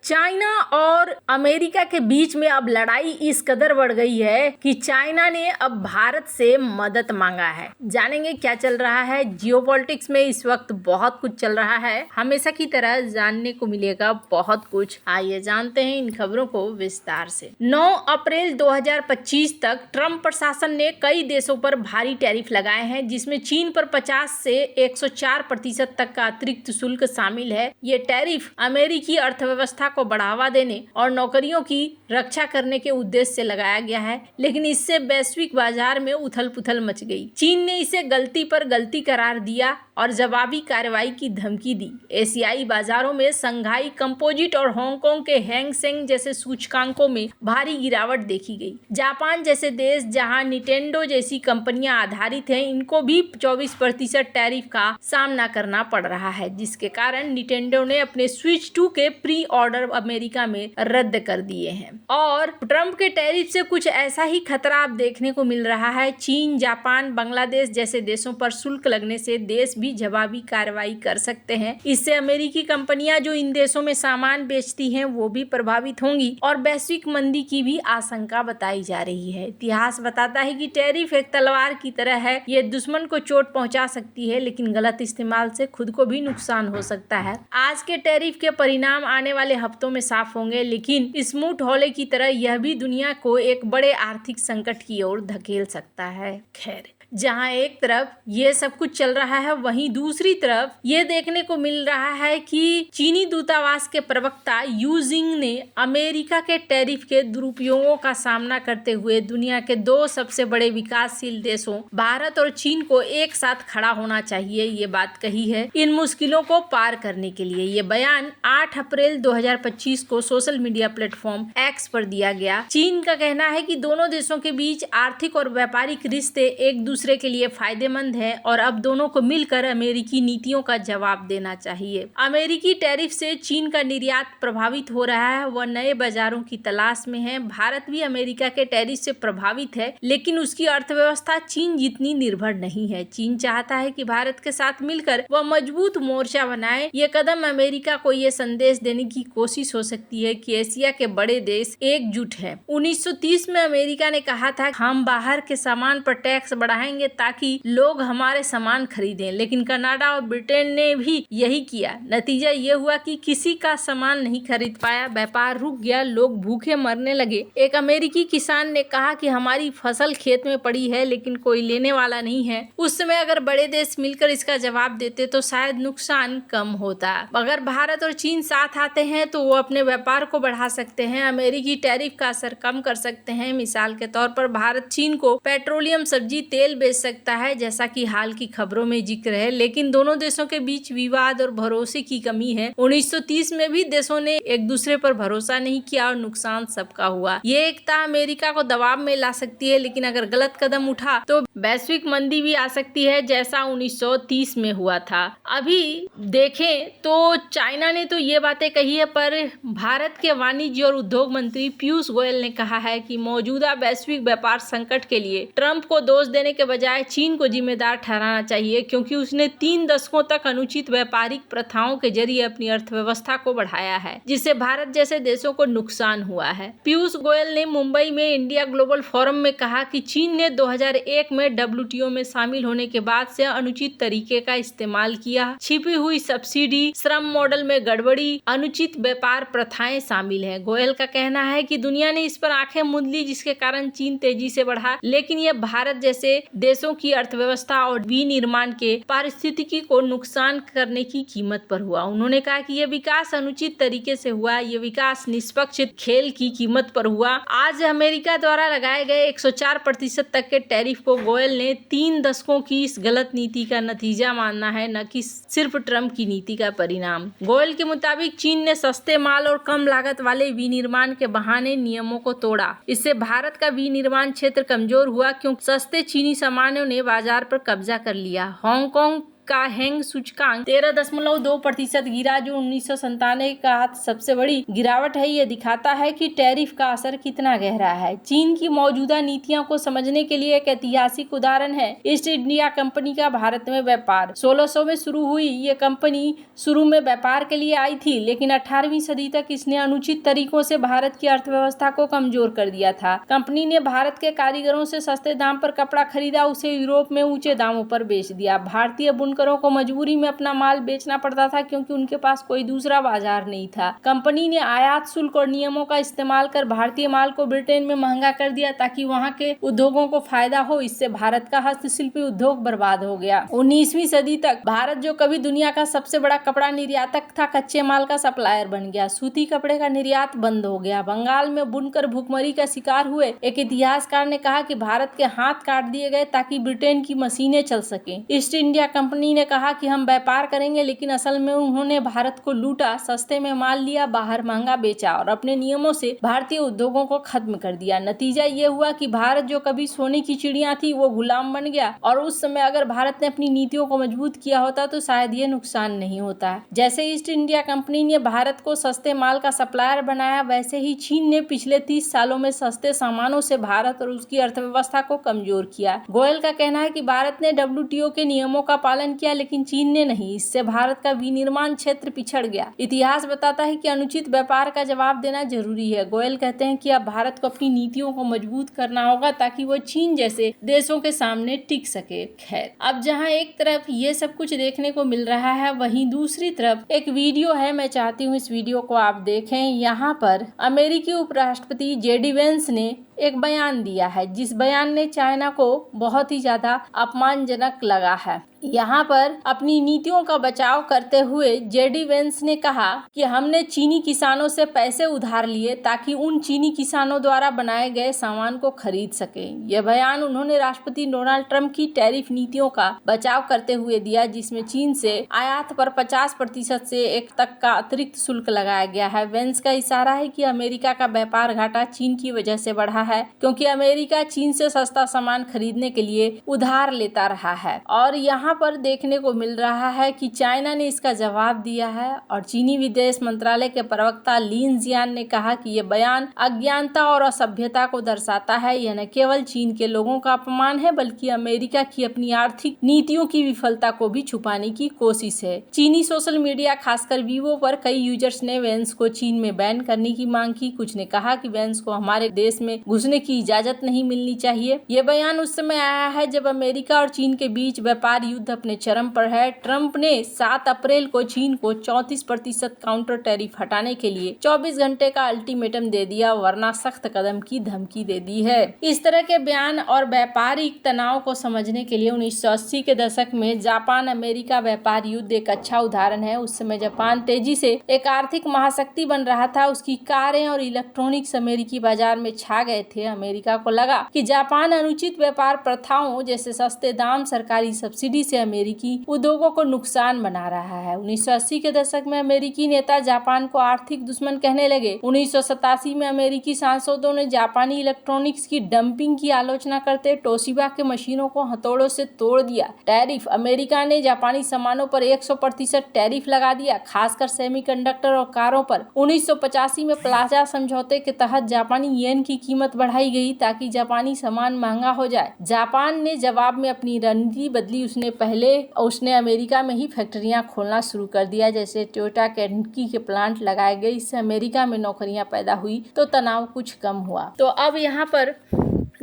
China और America के बीच में अब लड़ाई इस कदर बढ़ गई है कि चाइना ने अब भारत से मदद मांगा है। जानेंगे क्या चल रहा है। जियोपॉलिटिक्स में इस वक्त बहुत कुछ चल रहा है, हमेशा की तरह जानने को मिलेगा बहुत कुछ। आइए जानते हैं इन खबरों को विस्तार से। 9 अप्रैल 2025 तक ट्रंप प्रशासन ने कई देशों पर भारी टैरिफ लगाए हैं, जिसमें चीन पर 50 से 104% तक का अतिरिक्त शुल्क शामिल है। ये टैरिफ अमेरिकी अर्थव्यवस्था को बढ़ावा देने और नौकरियों की रक्षा करने के उद्देश्य से लगाया गया है, लेकिन इससे वैश्विक बाजार में उथल-पुथल मच गई। चीन ने इसे गलती पर गलती करार दिया और जवाबी कार्रवाई की धमकी दी। एशियाई बाजारों में शंघाई कंपोजिट और हांगकांग के हैंग सेंग जैसे सूचकांकों में भारी गिरावट देखी गई। जापान जैसे देश, जहां निटेंडो जैसी कंपनियां आधारित हैं, इनको भी 24% टैरिफ का सामना करना पड़ रहा है, जिसके कारण निटेंडो ने अपने स्विच 2 के प्री ऑर्डर अमेरिका में रद्द कर दिए हैं। और ट्रंप के टैरिफ से कुछ ऐसा ही खतरा अब देखने को मिल रहा है। चीन, जापान, बांग्लादेश जैसे देशों पर शुल्क लगने से देश भी जवाबी कार्रवाई कर सकते हैं। इससे अमेरिकी कंपनियां जो इन देशों में सामान बेचती हैं वो भी प्रभावित होंगी और वैश्विक मंदी की भी आशंका बताई जा रही है। इतिहास बताता है कि टैरिफ एक तलवार की तरह है, ये दुश्मन को चोट पहुंचा सकती है, लेकिन गलत इस्तेमाल से खुद को भी नुकसान हो सकता है। आज के टैरिफ के परिणाम आने वाले हफ्तों में साफ होंगे, लेकिन स्मूथ होले की तरह यह भी दुनिया को एक बड़े आर्थिक संकट की ओर धकेल सकता है। खैर, जहां एक तरफ ये सब कुछ चल रहा है, वहीं दूसरी तरफ ये देखने को मिल रहा है कि चीनी दूतावास के प्रवक्ता यू जिंग ने अमेरिका के टैरिफ के दुरुपयोगों का सामना करते हुए दुनिया के 2 सबसे बड़े विकासशील देशों भारत और चीन को एक साथ खड़ा होना चाहिए, ये बात कही है इन मुश्किलों को पार करने के लिए। ये बयान 8 अप्रैल 2025 को सोशल मीडिया प्लेटफॉर्म एक्स पर दिया गया। चीन का कहना है कि दोनों देशों के बीच आर्थिक और व्यापारिक रिश्ते एक दूसरे के लिए फायदेमंद है और अब दोनों को मिलकर अमेरिकी नीतियों का जवाब देना चाहिए। अमेरिकी टैरिफ से चीन का निर्यात प्रभावित हो रहा है, वह नए बाजारों की तलाश में है। भारत भी अमेरिका के टैरिफ से प्रभावित है, लेकिन उसकी अर्थव्यवस्था चीन जितनी निर्भर नहीं है। चीन चाहता है कि भारत के साथ मिलकर वह मजबूत मोर्चा बनाए। ये कदम अमेरिका को ये संदेश देने की कोशिश हो सकती है कि एशिया के बड़े देश एकजुट हैं। 1930 में अमेरिका ने कहा था, हम बाहर के सामान पर टैक्स बढ़ाएंगे ताकि लोग हमारे सामान खरीदें, लेकिन कनाडा और ब्रिटेन ने भी यही किया। नतीजा ये हुआ कि किसी का सामान नहीं खरीद पाया, व्यापार रुक गया, लोग भूखे मरने लगे। एक अमेरिकी किसान ने कहा कि हमारी फसल खेत में पड़ी है, लेकिन कोई लेने वाला नहीं है। उस समय अगर बड़े देश मिलकर इसका जवाब देते तो शायद नुकसान कम होता। अगर भारत और चीन साथ आते हैं तो वो अपने व्यापार को बढ़ा सकते हैं, अमेरिकी टैरिफ का असर कम कर सकते हैं। मिसाल के तौर पर भारत चीन को पेट्रोलियम, सब्जी, तेल बेच सकता है, जैसा कि हाल की खबरों में जिक्र है, लेकिन दोनों देशों के बीच विवाद और भरोसे की कमी है। 1930 में भी देशों ने एक दूसरे पर भरोसा नहीं किया और नुकसान सबका हुआ। ये एकता अमेरिका को दबाव में ला सकती है, लेकिन अगर गलत कदम उठा तो वैश्विक मंदी भी आ सकती है, जैसा 1930 में हुआ था। अभी देखें तो चाइना ने तो ये बातें कही है, पर भारत के वाणिज्य और उद्योग मंत्री पीयूष गोयल ने कहा है कि मौजूदा वैश्विक व्यापार संकट के लिए ट्रंप को दोष देने के बजाय चीन को जिम्मेदार ठहराना चाहिए, क्योंकि उसने 3 दशकों तक अनुचित व्यापारिक प्रथाओं के जरिए अपनी अर्थव्यवस्था को बढ़ाया है, जिससे भारत जैसे देशों को नुकसान हुआ है। पीयूष गोयल ने मुंबई में इंडिया ग्लोबल फोरम में कहा कि चीन ने 2001 में WTO में शामिल होने के बाद से अनुचित तरीके का इस्तेमाल किया। छिपी हुई सब्सिडी, श्रम मॉडल में गड़बड़ी, अनुचित व्यापार प्रथाएं शामिल है। गोयल का कहना है कि दुनिया ने इस पर आंखें मूंद ली, जिसके कारण चीन तेजी से बढ़ा, लेकिन यह भारत जैसे देशों की अर्थव्यवस्था और विनिर्माण के पारिस्थितिकी को नुकसान करने की कीमत पर हुआ। उन्होंने कहा कि यह विकास अनुचित तरीके से हुआ, यह विकास निष्पक्ष खेल की कीमत पर हुआ। आज अमेरिका द्वारा लगाए गए 104% तक के टैरिफ को गोयल ने 3 दशकों की इस गलत नीति का नतीजा मानना है, न कि सिर्फ ट्रंप की नीति का परिणाम। गोयल के मुताबिक चीन ने सस्ते माल और कम लागत वाले विनिर्माण के बहाने नियमों को तोड़ा। इससे भारत का विनिर्माण क्षेत्र कमजोर हुआ, क्योंकि सस्ते चीनी सामानों ने बाजार पर कब्जा कर लिया। हांगकांग का हैंग सूचकांक 13.2% गिरा, जो 1997 का सबसे बड़ी गिरावट है। ये दिखाता है कि टैरिफ का असर कितना गहरा है। चीन की मौजूदा नीतियों को समझने के लिए एक ऐतिहासिक उदाहरण है ईस्ट इंडिया कंपनी का भारत में व्यापार। 1600 में शुरू हुई ये कंपनी शुरू में व्यापार के लिए आई थी, लेकिन 18वीं सदी तक इसने अनुचित तरीकों से भारत की अर्थव्यवस्था को कमजोर कर दिया था। कंपनी ने भारत के कारीगरों से सस्ते दाम पर कपड़ा खरीदा, उसे यूरोप में ऊंचे दामों पर बेच दिया। भारतीय बुनकरों को मजबूरी में अपना माल बेचना पड़ता था, क्योंकि उनके पास कोई दूसरा बाजार नहीं था। कंपनी ने आयात शुल्क और नियमों का इस्तेमाल कर भारतीय माल को ब्रिटेन में महंगा कर दिया, ताकि वहां के उद्योगों को फायदा हो। इससे भारत का हस्तशिल्पी उद्योग बर्बाद हो गया। 19वीं सदी तक भारत, जो कभी दुनिया का सबसे बड़ा कपड़ा निर्यातक था, कच्चे माल का सप्लायर बन गया। सूती कपड़े का निर्यात बंद हो गया। बंगाल में बुनकर भूखमरी का शिकार हुए। एक इतिहासकार ने कहा कि भारत के हाथ काट दिए गए ताकि ब्रिटेन की मशीनें चल सकें। ईस्ट इंडिया कंपनी ने कहा कि हम व्यापार करेंगे, लेकिन असल में उन्होंने भारत को लूटा, सस्ते में माल लिया, बाहर महंगा बेचा और अपने नियमों से भारतीय उद्योगों को खत्म कर दिया। नतीजा ये हुआ कि भारत, जो कभी सोने की चिड़िया थी, वो गुलाम बन गया। और उस समय अगर भारत ने अपनी नीतियों को मजबूत किया होता तो शायद ये नुकसान नहीं होता। जैसे ईस्ट इंडिया कंपनी ने भारत को सस्ते माल का सप्लायर बनाया, वैसे ही चीन ने पिछले 30 सालों में सस्ते सामानों से भारत और उसकी अर्थव्यवस्था को कमजोर किया। गोयल का कहना है कि भारत ने WTO के नियमों का पालन किया, लेकिन चीन ने नहीं। इससे भारत का विनिर्माण क्षेत्र पिछड़ गया। इतिहास बताता है कि अनुचित व्यापार का जवाब देना जरूरी है। गोयल कहते हैं कि अब भारत को अपनी नीतियों को मजबूत करना होगा, ताकि वो चीन जैसे देशों के सामने टिक सके। खैर, अब जहां एक तरफ ये सब कुछ देखने को मिल रहा है, वहीं दूसरी तरफ एक वीडियो है। मैं चाहती हूँ इस वीडियो को आप देखें। यहाँ पर अमेरिकी उपराष्ट्रपति JD वेंस ने एक बयान दिया है, जिस बयान ने चाइना को बहुत ही ज्यादा अपमानजनक लगा है। यहाँ पर अपनी नीतियों का बचाव करते हुए JD वेंस ने कहा कि हमने चीनी किसानों से पैसे उधार लिए, ताकि उन चीनी किसानों द्वारा बनाए गए सामान को खरीद सकें। यह बयान उन्होंने राष्ट्रपति डोनाल्ड ट्रंप की टैरिफ नीतियों का बचाव करते हुए दिया, जिसमें चीन से आयात पर 50% से 1 तक का अतिरिक्त शुल्क लगाया गया है। वेंस का इशारा है कि अमेरिका का व्यापार घाटा चीन की वजह से बढ़ा है, क्योंकि अमेरिका चीन से सस्ता सामान खरीदने के लिए उधार लेता रहा है। और यहाँ पर देखने को मिल रहा है कि चाइना ने इसका जवाब दिया है, और चीनी विदेश मंत्रालय के प्रवक्ता लिन जियान ने कहा कि यह बयान अज्ञानता और असभ्यता को दर्शाता है। यह न केवल चीन के लोगों का अपमान है, बल्कि अमेरिका की अपनी आर्थिक नीतियों की विफलता को भी छुपाने की कोशिश है। चीनी सोशल मीडिया, खासकर वीवो पर कई यूजर्स ने वेंस को चीन में बैन करने की मांग की। कुछ ने कहा कि वेंस को हमारे देश में घुसने की इजाजत नहीं मिलनी चाहिए। यह बयान उस समय आया है जब अमेरिका और चीन के बीच व्यापार युद्ध अपने चरम पर है। ट्रंप ने 7 अप्रैल को चीन को 34% काउंटर टैरिफ हटाने के लिए 24 घंटे का अल्टीमेटम दे दिया, वरना सख्त कदम की धमकी दे दी है। इस तरह के बयान और व्यापारिक तनाव को समझने के लिए 1980 के दशक में जापान अमेरिका व्यापार युद्ध एक अच्छा उदाहरण है। उस समय जापान तेजी से एक आर्थिक महाशक्ति बन रहा था। उसकी कारें और इलेक्ट्रॉनिक्स अमेरिकी बाजार में छा गए थे। अमेरिका को लगा कि जापान अनुचित व्यापार प्रथाओं, जैसे सस्ते दाम, सरकारी सब्सिडी से अमेरिकी उद्योगों को नुकसान बना रहा है। 1980 के दशक में अमेरिकी नेता जापान को आर्थिक दुश्मन कहने लगे। 1987 में अमेरिकी सांसदों ने जापानी इलेक्ट्रॉनिक्स की डंपिंग की आलोचना करते टोशिबा के मशीनों को हथौड़ों से तोड़ दिया। टैरिफ, अमेरिका ने जापानी सामानों पर 100% टैरिफ लगा दिया, खासकर सेमीकंडक्टर और कारों पर। 1985 में प्लाजा समझौते के तहत जापानी येन की कीमत बढ़ाई गई, ताकि जापानी सामान महंगा हो जाए। जापान ने जवाब में अपनी रणनीति बदली। उसने अमेरिका में ही फैक्ट्रियां खोलना शुरू कर दिया, जैसे टोयोटा केंटकी के प्लांट लगाए गए। इससे अमेरिका में नौकरियां पैदा हुई, तो तनाव कुछ कम हुआ। तो अब यहाँ पर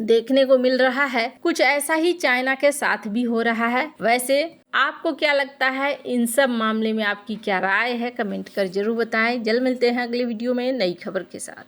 देखने को मिल रहा है कुछ ऐसा ही चाइना के साथ भी हो रहा है। वैसे आपको क्या लगता है, इन सब मामले में आपकी क्या राय है? कमेंट कर जरूर बताएं। जल्द मिलते हैं अगले वीडियो में नई खबर के साथ।